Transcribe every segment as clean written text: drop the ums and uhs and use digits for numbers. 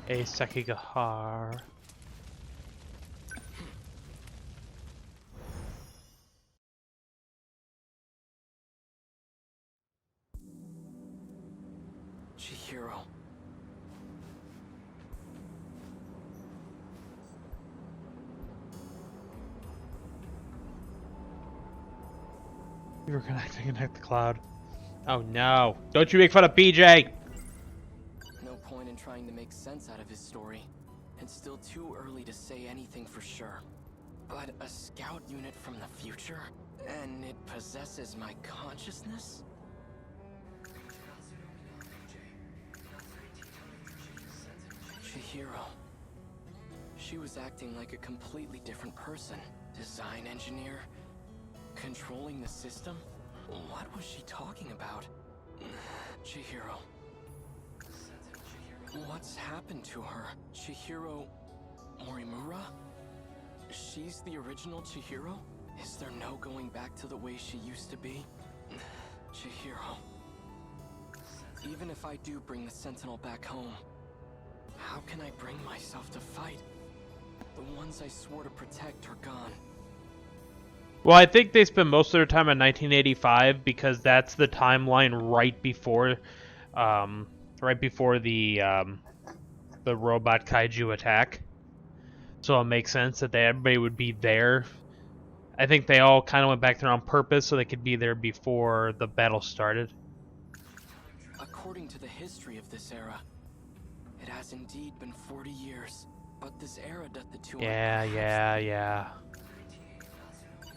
A Sekigahara. Chihiro. You were connecting the cloud. Oh no. Don't you make fun of BJ! No point in trying to make sense out of his story. It's still too early to say anything for sure. But a scout unit from the future? And it possesses my consciousness? Chihiro. She was acting like a completely different person. Design engineer? Controlling the system? What was she talking about? Chihiro. What's happened to her? Chihiro Morimura? She's the original Chihiro? Is there no going back to the way she used to be? Chihiro. Even if I do bring the Sentinel back home, how can I bring myself to fight? The ones I swore to protect are gone. Well, I think they spent most of their time in 1985 because that's the timeline right before the robot kaiju attack. So it makes sense that everybody would be there. I think they all kind of went back there on purpose so they could be there before the battle started. According to the history of this era, it has indeed been 40 years. But this era doth the two. Yeah.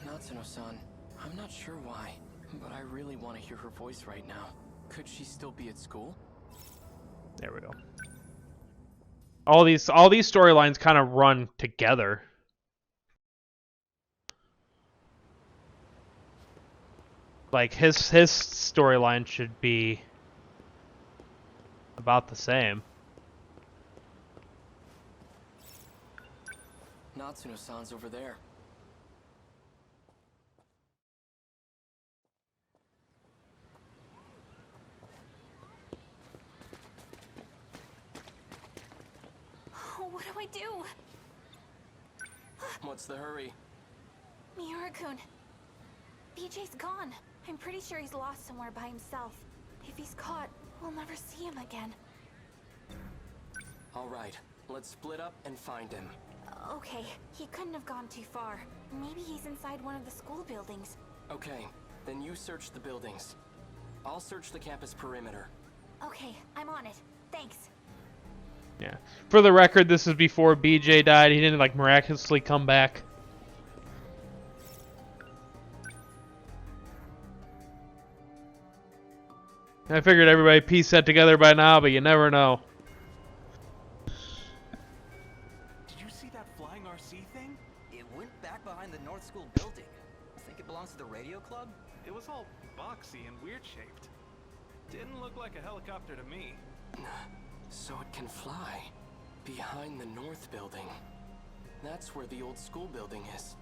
Natsuno-san, I'm not sure why, but I really want to hear her voice right now. Could she still be at school? There we go. All these storylines kind of run together. Like his storyline should be about the same. Natsuno-san's over there. What do I do? What's the hurry? Miura-kun. BJ's gone. I'm pretty sure he's lost somewhere by himself. If he's caught, we'll never see him again. All right, let's split up and find him. Okay, he couldn't have gone too far. Maybe he's inside one of the school buildings. Okay, then you search the buildings. I'll search the campus perimeter. Okay, I'm on it. Thanks. Yeah. For the record, this is before BJ died. He didn't like miraculously come back. I figured everybody pieced that together by now, but you never know. Did you see that flying RC thing? It went back behind the North School building. Think it belongs to the radio club? It was all boxy and weird shaped. Didn't look like a helicopter to me. So it can fly. Behind the north building. That's where the old school building is.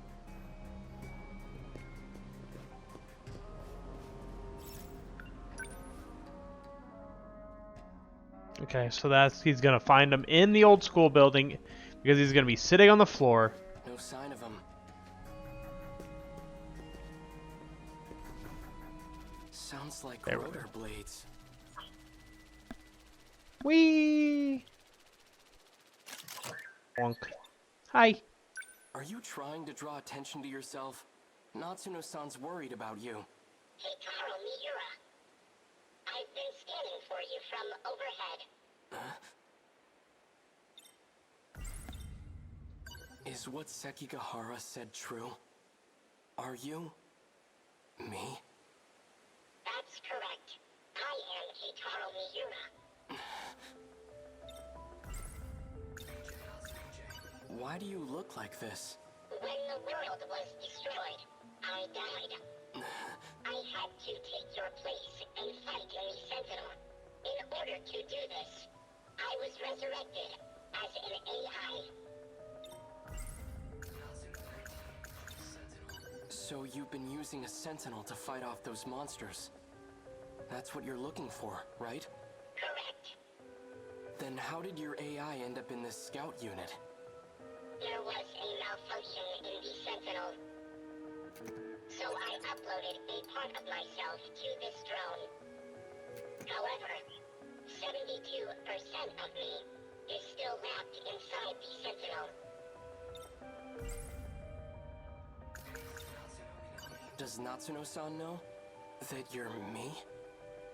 Okay, so he's gonna find him in the old school building because he's gonna be sitting on the floor. No sign of him. Sounds like There we rotor blades. Whee! Wonk. Hi. Are you trying to draw attention to yourself? Natsuno-san's worried about you. Hey, Taro Miura. I've been scanning for you from overhead. Is what Sekigahara said true? Are you... me? That's correct. I am Keitaro Miura. Why do you look like this? When the world was destroyed, I died. I had to take your place and fight in the Sentinel. In order to do this, I was resurrected as an AI. So you've been using a Sentinel to fight off those monsters. That's what you're looking for, right? Correct. Then how did your AI end up in this scout unit? There was a malfunction in the Sentinel. So I uploaded a part of myself to this drone. However, 72% of me is still wrapped inside the Sentinel. Does Natsuno-san know that you're me?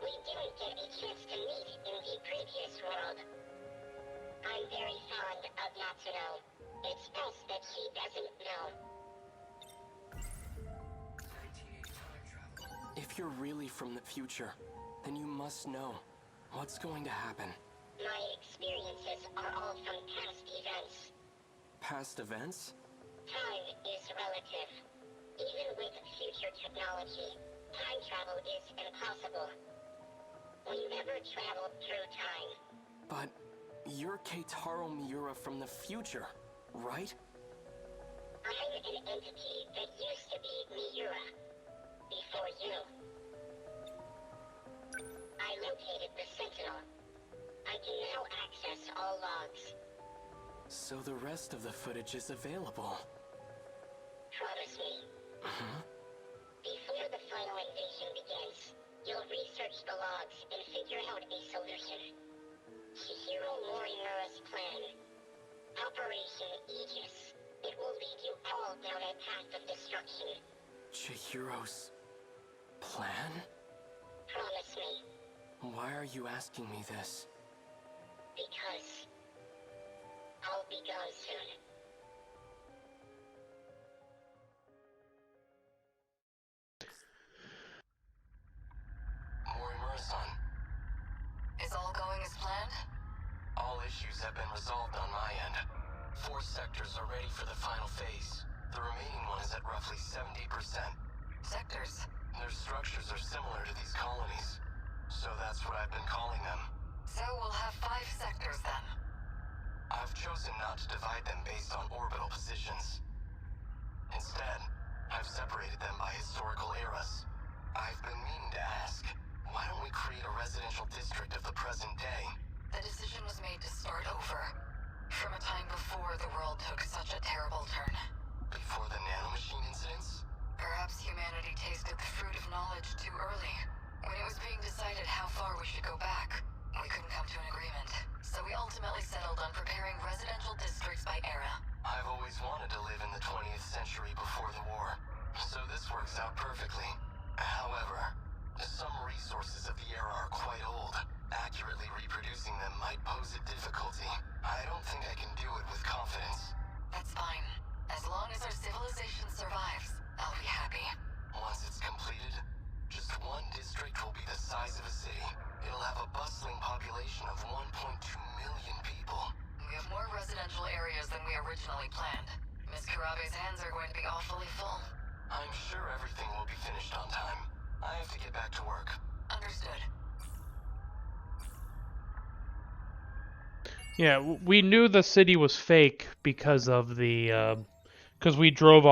We didn't get a chance to meet in the previous world. I'm very fond of Natsuno. It's best that she doesn't know. If you're really from the future, then you must know what's going to happen. My experiences are all from past events. Past events? Time is relative. Even with future technology, time travel is impossible. We never traveled through time. But you're Keitaro Miura from the future, right? I'm an entity that used to be Miura. Before you. I located the Sentinel. I can now access all logs. So the rest of the footage is available. Promise me. Before the final invasion begins, you'll research the logs and figure out a solution. Chihiro Morimura's plan. Operation Aegis. It will lead you all down a path of destruction. Chihiro's plan? Promise me. Why are you asking me this? Because I'll be gone soon. Morimura-san. Is all going as planned? All issues have been resolved on my end. 4 sectors are ready for the final phase. The remaining one is at roughly 70%. Sectors? Their structures are similar to these colonies, so that's what I've been calling them. So we'll have 5 sectors then. I've chosen not to divide them based on orbital positions. Instead, I've separated them by historical eras. I've been meaning to ask, why don't we create a residential district of the present day? The decision was made to start over. From a time before the world took such a terrible turn. Before the nanomachine incidents? Perhaps humanity tasted the fruit of knowledge too early. When it was being decided how far we should go back, we couldn't come to an agreement. So we ultimately settled on preparing residential districts by era. I've always wanted to live in the 20th century before the war, so this works out perfectly. However, some resources of the era are quite old. Accurately reproducing them might pose a difficulty. I don't think I can do it with confidence. That's fine. As long as our civilization survives, I'll be happy. Once it's completed, just one district will be the size of a city. It'll have a bustling population of 1.2 million people. We have more residential areas than we originally planned. Miss Karabe's hands are going to be awfully full. I'm sure everything will be finished on time. I have to get back to work. Understood. Yeah, we knew the city was fake because of the because we drove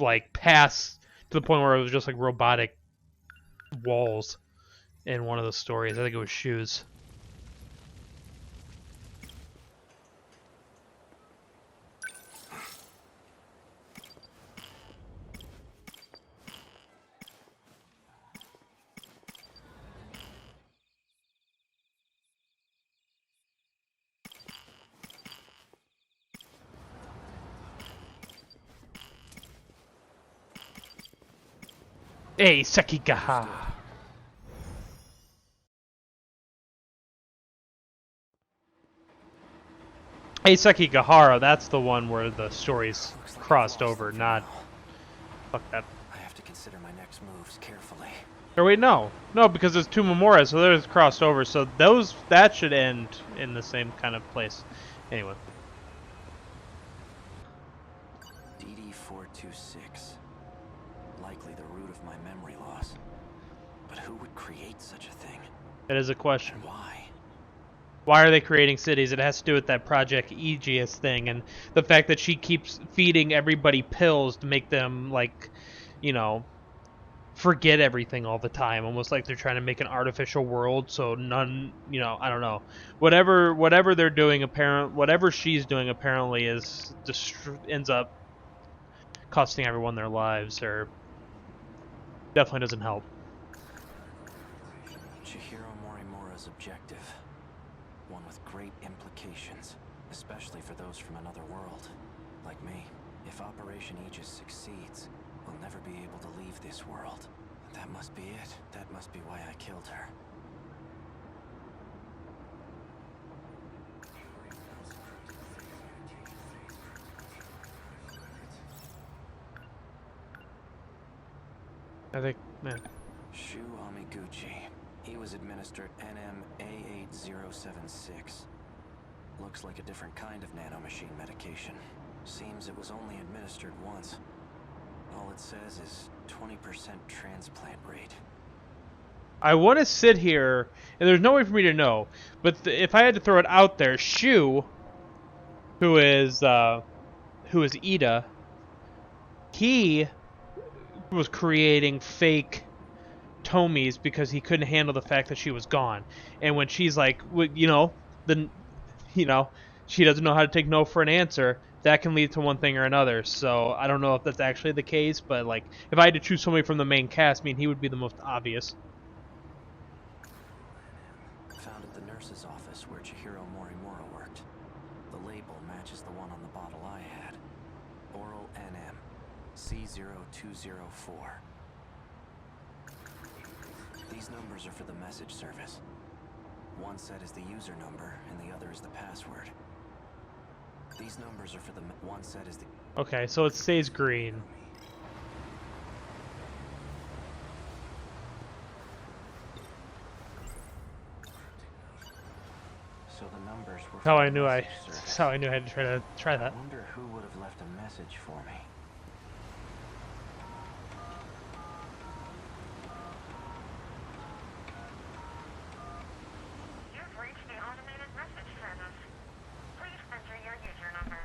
like past to the point where it was just like robotic walls in one of the stories. I think it was shoes. Hey, Sekigahara. Hey, Sekigahara, that's the one where the stories crossed over, not... Fuck that. I have to consider my next moves carefully. Or wait, no. No, because there's 2 Memoras, so there's crossed over, so that should end in the same kind of place. Anyway. DD-426. Likely the root of my memory loss. But who would create such a thing? That is a question. And why? Why are they creating cities? It has to do with that Project Aegis thing, and the fact that she keeps feeding everybody pills to make them, like, you know, forget everything all the time, almost like they're trying to make an artificial world so none, I don't know. Whatever they're doing, whatever she's doing apparently ends up costing everyone their lives, or definitely doesn't help. Chihiro Morimura's objective. One with great implications, especially for those from another world, like me. If Operation Aegis succeeds, we'll never be able to leave this world. That must be it. That must be why I killed her. I think, man. Shu Amiguchi. He was administered NM-A8076. Looks like a different kind of nanomachine medication. Seems it was only administered once. All it says is 20% transplant rate. I want to sit here, and there's no way for me to know, but if I had to throw it out there, Shu, who is Ida, he was creating fake Tomies because he couldn't handle the fact that she was gone. And when she's like, she doesn't know how to take no for an answer, that can lead to one thing or another. So I don't know if that's actually the case, but like, if I had to choose somebody from the main cast, I mean, he would be the most obvious. Found at the nurse's office where Chihiro Morimura worked. The label matches the one on the bottle I had. Oral NM C0204. These numbers are for the message service. One set is the user number, and the other is the password. These numbers are for the one set is the... Okay, so it stays green. So the numbers were... That's how I knew I had to try that. I wonder who would have left a message for me. You've reached the automated message service. Please enter your user number.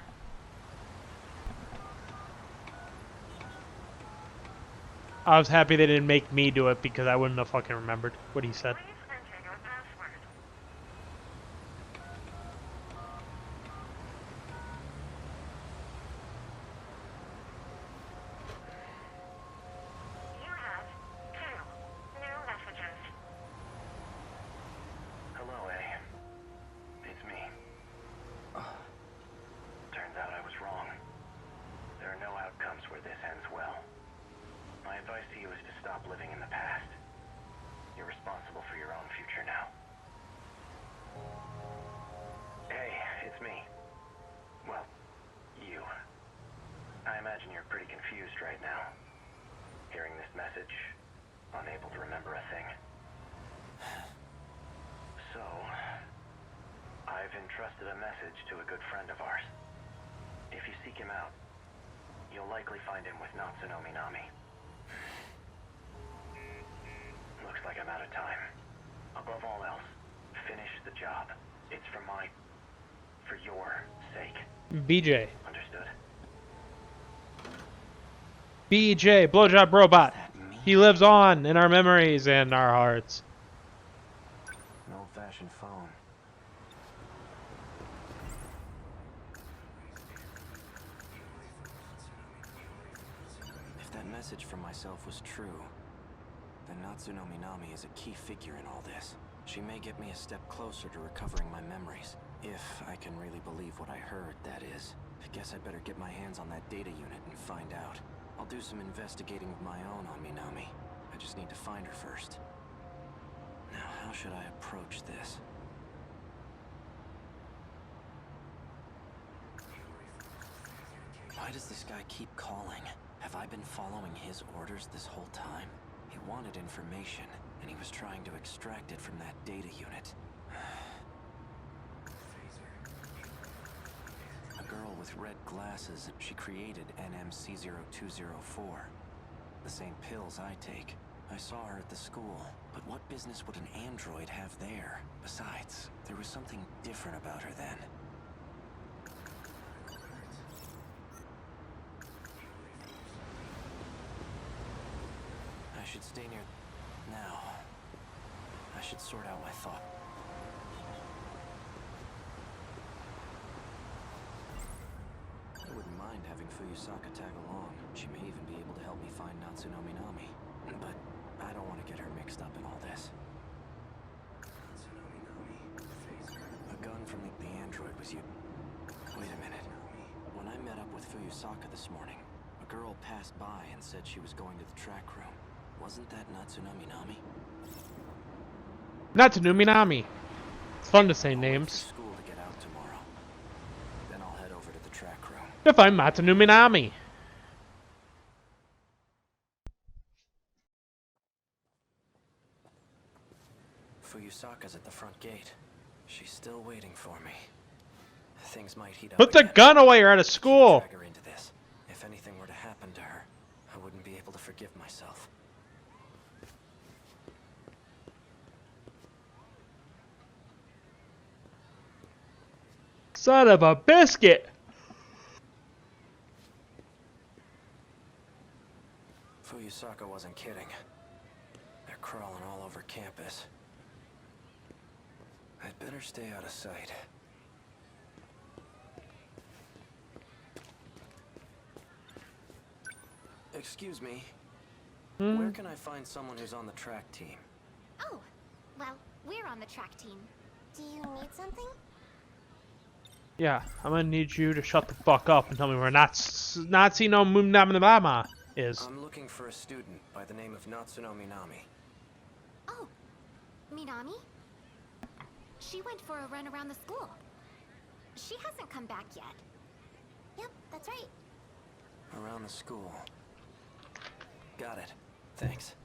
I was happy they didn't make me do it because I wouldn't have fucking remembered what he said. Please enter your password. You have 2 new messages. Hello, A. It's me. Turns out I was wrong. There are no outcomes where this ends well. My advice to you is to stop living in the past. You're responsible for your own future now. Hey, it's me. Well, you. I imagine you're pretty confused right now. Hearing this message, unable to remember a thing. So, I've entrusted a message to a good friend of ours. If you seek him out, you'll likely find him with Natsunomi Nami. Looks like I'm out of time. Above all else, finish the job. It's for your sake. BJ. Understood? BJ, blowjob robot. He lives on in our memories and our hearts. An old-fashioned phone. If that message from myself was true, then Natsunomi Nami is a key figure in all this. She may get me a step closer to recovering my memories. If I can really believe what I heard, that is. I guess I better get my hands on that data unit and find out. I'll do some investigating of my own on Minami. I just need to find her first. Now, how should I approach this? Why does this guy keep calling? Have I been following his orders this whole time? He wanted information, and he was trying to extract it from that data unit. A girl with red glasses, she created NMC0204. The same pills I take. I saw her at the school, but what business would an android have there? Besides, there was something different about her then. I should stay near... Now, I should sort out my thought. I wouldn't mind having Fuyusaka tag along. She may even be able to help me find Natsunominami. But I don't want to get her mixed up in all this. A gun from the android was you. Wait a minute. When I met up with Fuyusaka this morning, a girl passed by and said she was going to the track room. Wasn't that Natsunominami? Natsunominami. It's fun to say I'll wait for names. school to get out tomorrow. Then I'll head over to the track room. To find Natsunominami. Fuyusaka's at the front gate. She's still waiting for me. Things might heat up Put the again. gun away, you're out of school. Drag her into this. If anything were to happen to her, I wouldn't be able to forgive myself. Son of a biscuit. Fuyusaka wasn't kidding. They're crawling all over campus. I'd better stay out of sight. Excuse me. Where can I find someone who's on the track team? Oh, well, we're on the track team. Do you need something? Yeah, I'm gonna need you to shut the fuck up and tell me where Nazi no Mumnamnabama is. I'm looking for a student by the name of Natsunominami. Oh, Minami? She went for a run around the school. She hasn't come back yet. Yep, that's right. Around the school. Got it. Thanks.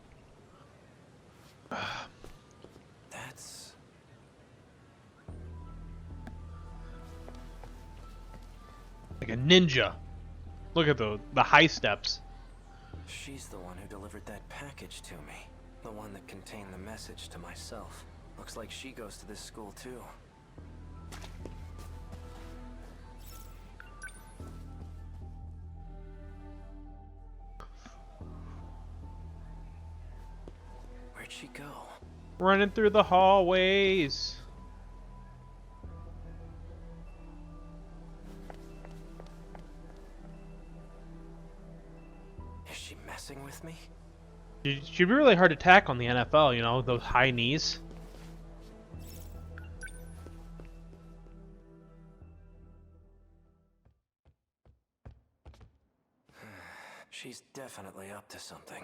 That's... Like a ninja. Look at the high steps. She's the one who delivered that package to me. The one that contained the message to myself. Looks like she goes to this school too. Where'd she go? Running through the hallways. Is she messing with me? She'd be really hard to tack on the NFL, you know, those high knees. She's definitely up to something.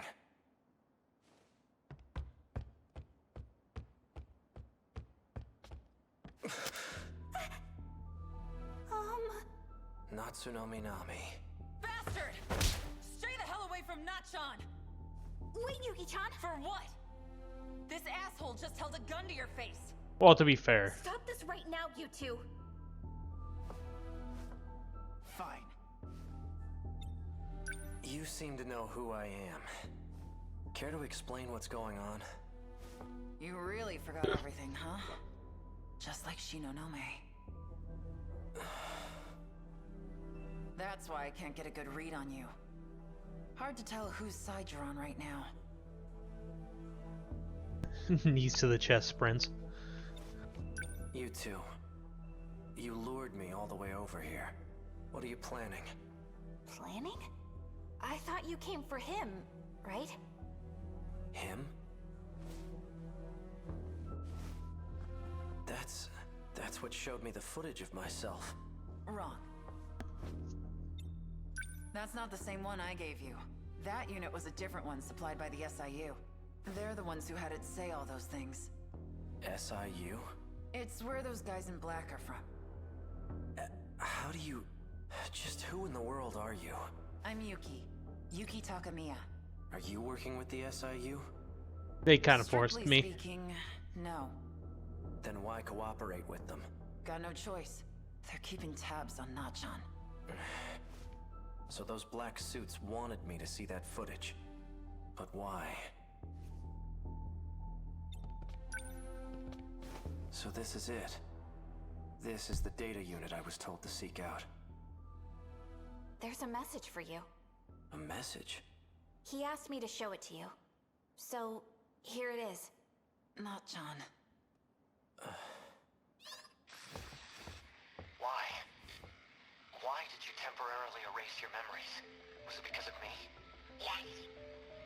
Natsunominami. Bastard! Stay the hell away from Nachan! Wait, Yuki-chan! For what? This asshole just held a gun to your face. Well, to be fair. Stop this right now, you two! Fine. You seem to know who I am. Care to explain what's going on? You really forgot everything, huh? Just like Shinonome. That's why I can't get a good read on you. Hard to tell whose side you're on right now. Knees to the chest sprints. You two. You lured me all the way over here. What are you planning? Planning? I thought you came for him, right? Him? That's what showed me the footage of myself. Wrong. That's not the same one I gave you. That unit was a different one supplied by the SIU. They're the ones who had it say all those things. SIU? It's where those guys in black are from. How do you... Just who in the world are you? I'm Yuki. Yuki Takamiya. Are you working with the SIU? They kind of forced Strictly me. speaking, no. Then why cooperate with them? Got no choice. They're keeping tabs on Nachan. So those black suits wanted me to see that footage. But why? So this is it. This is the data unit I was told to seek out. There's a message for you. A message? He asked me to show it to you. So, here it is. Not John. Why? Why did you temporarily erase your memories? Was it because of me? Yes.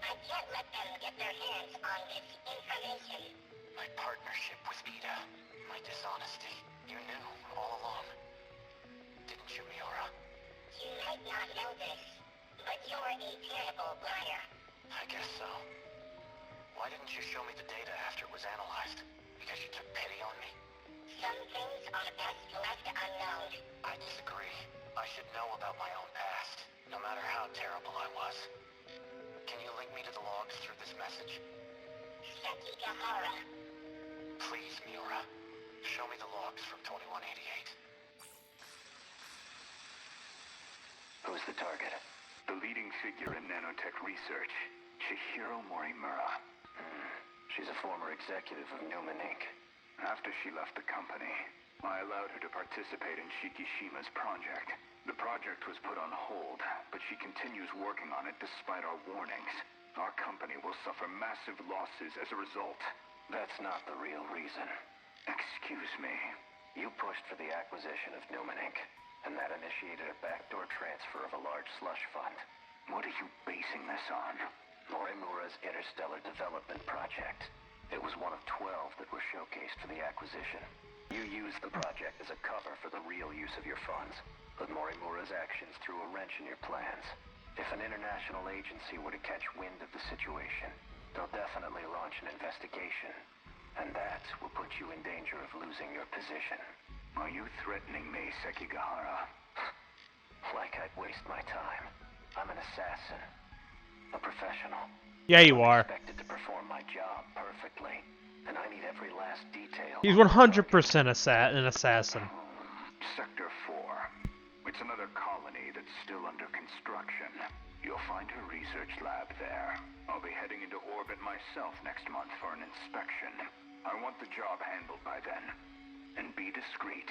I can't let them get their hands on this information. My partnership with Ida. My dishonesty. You knew all along. Didn't you, Miura? You might not know this, but you're a terrible liar. I guess so. Why didn't you show me the data after it was analyzed? Because you took pity on me? Some things are best left unknown. I disagree. I should know about my own past, no matter how terrible I was. Can you link me to the logs through this message? Sekigahara. Please, Miura. Show me the logs from 2188. Who's the target? The leading figure in nanotech research, Chihiro Morimura. She's a former executive of Newman Inc. After she left the company, I allowed her to participate in Shikishima's project. The project was put on hold, but she continues working on it despite our warnings. Our company will suffer massive losses as a result. That's not the real reason. Excuse me. You pushed for the acquisition of Newman Inc., and that initiated a backdoor transfer of a large slush fund. What are you basing this on? Morimura's Interstellar Development Project. It was one of 12 that were showcased for the acquisition. You used the project as a cover for the real use of your funds, but Morimura's actions threw a wrench in your plans. If an international agency were to catch wind of the situation, they'll definitely launch an investigation, and that will put you in danger of losing your position. Are you threatening me, Sekigahara? Like I'd waste my time. I'm an assassin. A professional. Yeah, you are. I'm expected to perform my job perfectly, and I need every last detail. He's 100% an assassin. Sector 4. It's another colony that's still under construction. You'll find her research lab there. I'll be heading into orbit myself next month for an inspection. I want the job handled by then. And be discreet.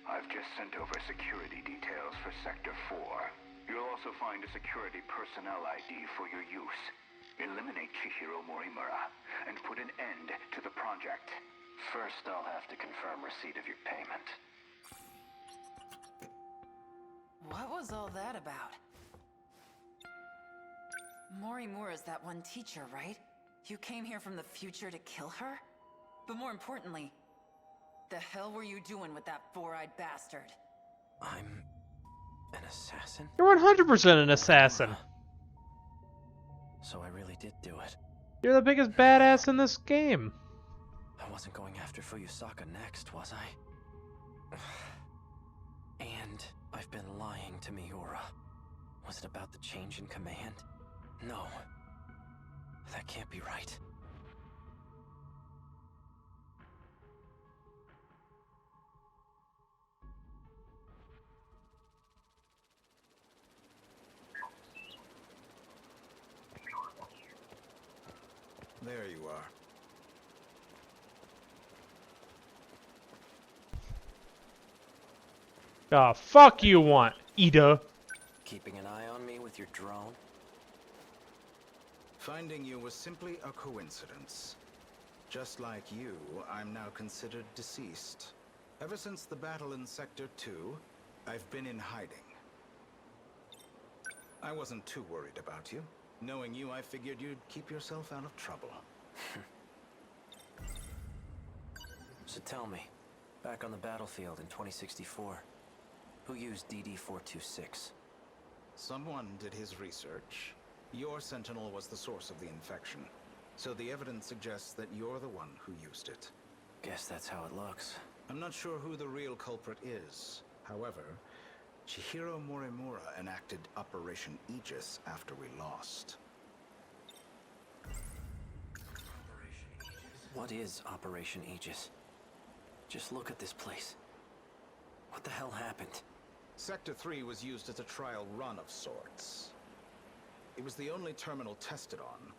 I've just sent over security details for Sector 4. You'll also find a security personnel ID for your use. Eliminate Chihiro Morimura and put an end to the project. First, I'll have to confirm receipt of your payment. What was all that about? Morimura's that one teacher, right? You came here from the future to kill her? But more importantly, the hell were you doing with that four-eyed bastard? I'm an assassin? You're 100% an assassin. So I really did do it. You're the biggest badass in this game. I wasn't going after Fuyusaka next, was I? And I've been lying to Miura. Was it about the change in command? No. That can't be right. There you are. Oh, fuck you want, Ida. Keeping an eye on me with your drone? Finding you was simply a coincidence. Just like you, I'm now considered deceased. Ever since the battle in Sector 2, I've been in hiding. I wasn't too worried about you. Knowing you, I figured you'd keep yourself out of trouble. So tell me, back on the battlefield in 2064, who used DD-426? Someone did his research. Your Sentinel was the source of the infection. So the evidence suggests that you're the one who used it. Guess that's how it looks. I'm not sure who the real culprit is. However, Chihiro Morimura enacted Operation Aegis after we lost. What is Operation Aegis? Just look at this place. What the hell happened? Sector 3 was used as a trial run of sorts. It was the only terminal tested on,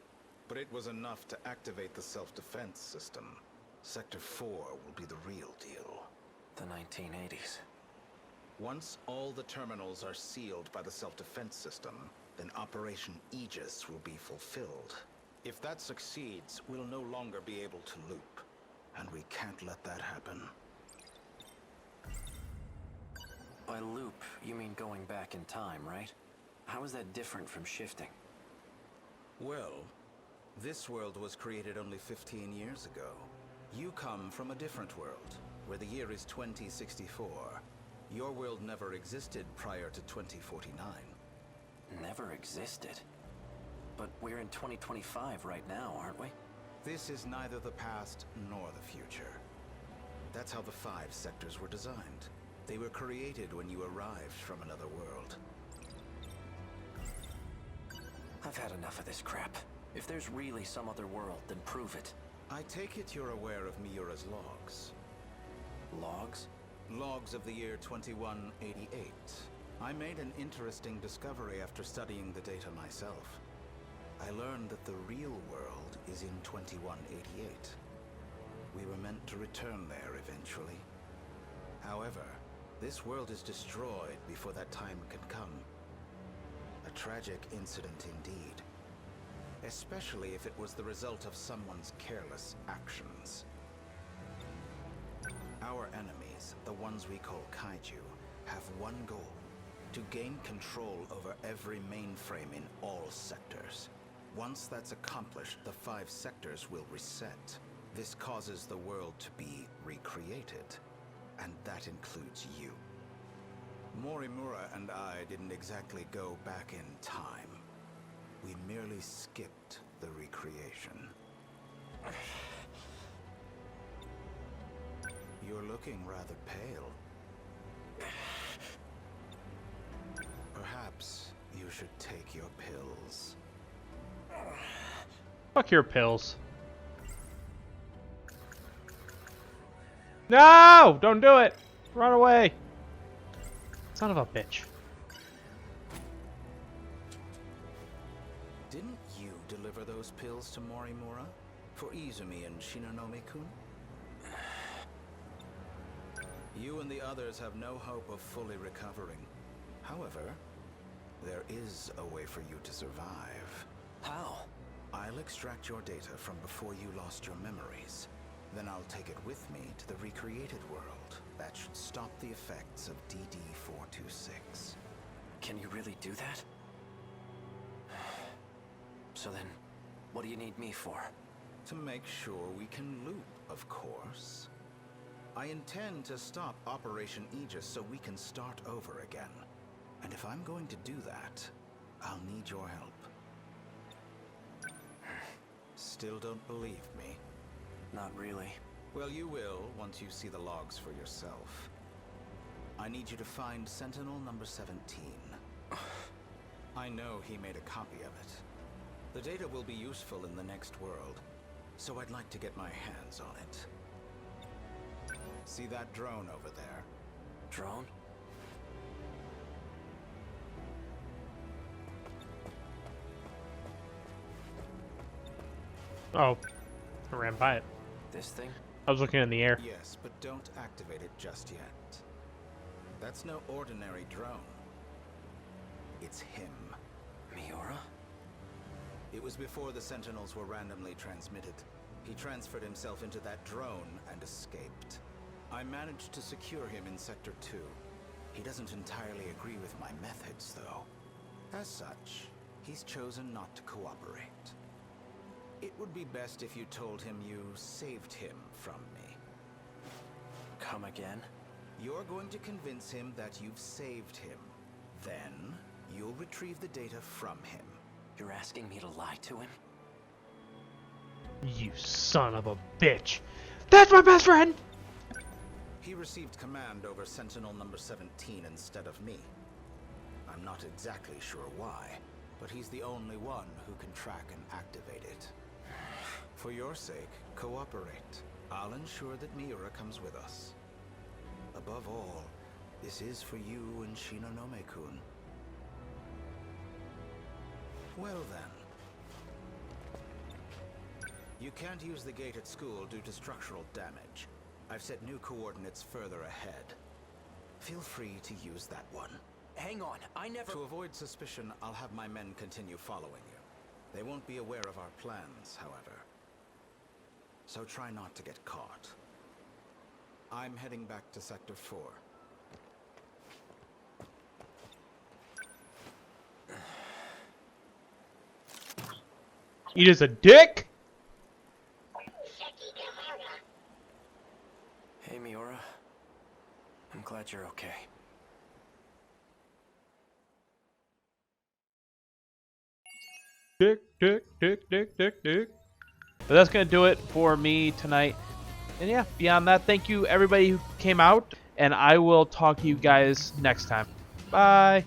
but it was enough to activate the self-defense system. Sector 4 will be the real deal. The 1980s. Once all the terminals are sealed by the self-defense system, then Operation Aegis will be fulfilled. If that succeeds, we'll no longer be able to loop. And we can't let that happen. By loop, you mean going back in time, right? How is that different from shifting? Well, this world was created only 15 years ago. You come from a different world, where the year is 2064. Your world never existed prior to 2049. Never existed? But we're in 2025 right now, aren't we? This is neither the past nor the future. That's how the 5 sectors were designed. They were created when you arrived from another world. I've had enough of this crap. If there's really some other world, then prove it. I take it you're aware of Miura's logs. Logs? Logs of the year 2188. I made an interesting discovery after studying the data myself. I learned that the real world is in 2188. We were meant to return there eventually. However, this world is destroyed before that time can come. A tragic incident indeed. Especially if it was the result of someone's careless actions. Our enemies, the ones we call kaiju, have one goal: to gain control over every mainframe in all sectors. Once that's accomplished, the 5 sectors will reset. This causes the world to be recreated, and that includes you. Morimura and I didn't exactly go back in time. We merely skipped the recreation. You're looking rather pale. Perhaps you should take your pills. Fuck your pills. No! Don't do it! Run away! Son of a bitch. Didn't you deliver those pills to Morimura? For Izumi and Shinonome-kun? You and the others have no hope of fully recovering. However, there is a way for you to survive. How? I'll extract your data from before you lost your memories. Then I'll take it with me to the recreated world. That should stop the effects of DD-426. Can you really do that? So then, what do you need me for? To make sure we can loop, of course. I intend to stop Operation Aegis so we can start over again. And if I'm going to do that, I'll need your help. Still don't believe me? Not really. Well, you will once you see the logs for yourself. I need you to find Sentinel number 17. I know he made a copy of it. The data will be useful in the next world, so I'd like to get my hands on it. See that drone over there? Drone? Oh, I ran by it. This thing? I was looking in the air. Yes, but don't activate it just yet. That's no ordinary drone. It's him. Miura? It was before the Sentinels were randomly transmitted. He transferred himself into that drone and escaped. I managed to secure him in Sector 2. He doesn't entirely agree with my methods, though. As such, he's chosen not to cooperate. It would be best if you told him you saved him from me. Come again? You're going to convince him that you've saved him. Then, you'll retrieve the data from him. You're asking me to lie to him? You son of a bitch. That's my best friend! He received command over Sentinel number 17 instead of me. I'm not exactly sure why, but he's the only one who can track and activate it. For your sake, cooperate. I'll ensure that Miura comes with us. Above all, this is for you and Shinonome-kun. Well then. You can't use the gate at school due to structural damage. I've set new coordinates further ahead. Feel free to use that one. Hang on, I never— To avoid suspicion, I'll have my men continue following you. They won't be aware of our plans, however. So try not to get caught. I'm heading back to Sector 4. Eat as a dick? Sekigahara. Hey, Miura. I'm glad you're okay. Dick, dick, dick, dick, dick, dick. But that's going to do it for me tonight. And yeah, beyond that, thank you everybody who came out. And I will talk to you guys next time. Bye.